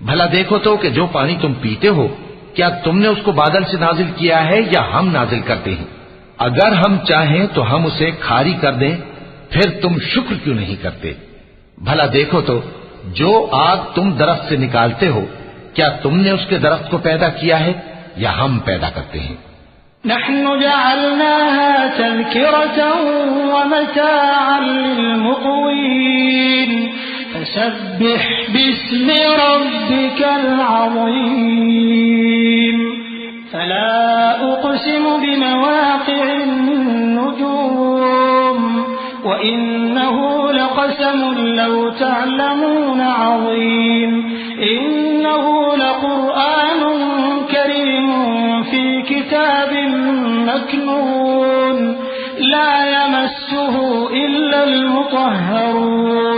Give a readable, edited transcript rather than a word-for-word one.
भला देखो तो कि जो पानी तुम पीते हो क्या तुमने उसको बादल से नाजिल किया है या हम नाजिल करते हैं? अगर हम चाहें तो हम उसे खारी कर दें, फिर तुम शुक्र क्यों नहीं करते? भला देखो तो जो आग तुम दरख्त से निकालते हो क्या तुमने उसके दरख्त को पैदा किया है या हम पैदा करते हैं? नहनु जअलनाहा तज़किरतन व मताअन लिलमुक़वीन फसब्बिह बिस्मि रब्बिकल अज़ीम फला उक़सिमु बिमवाक़िअन नुजूम व इन्नहु लक़समुन लौ तअलमून अज़ीम इन्नहु लक़ुरआनुन करीमुन फ़ी किताबिन मकनून ला यमस्सुहु इल्लल मुतहहरून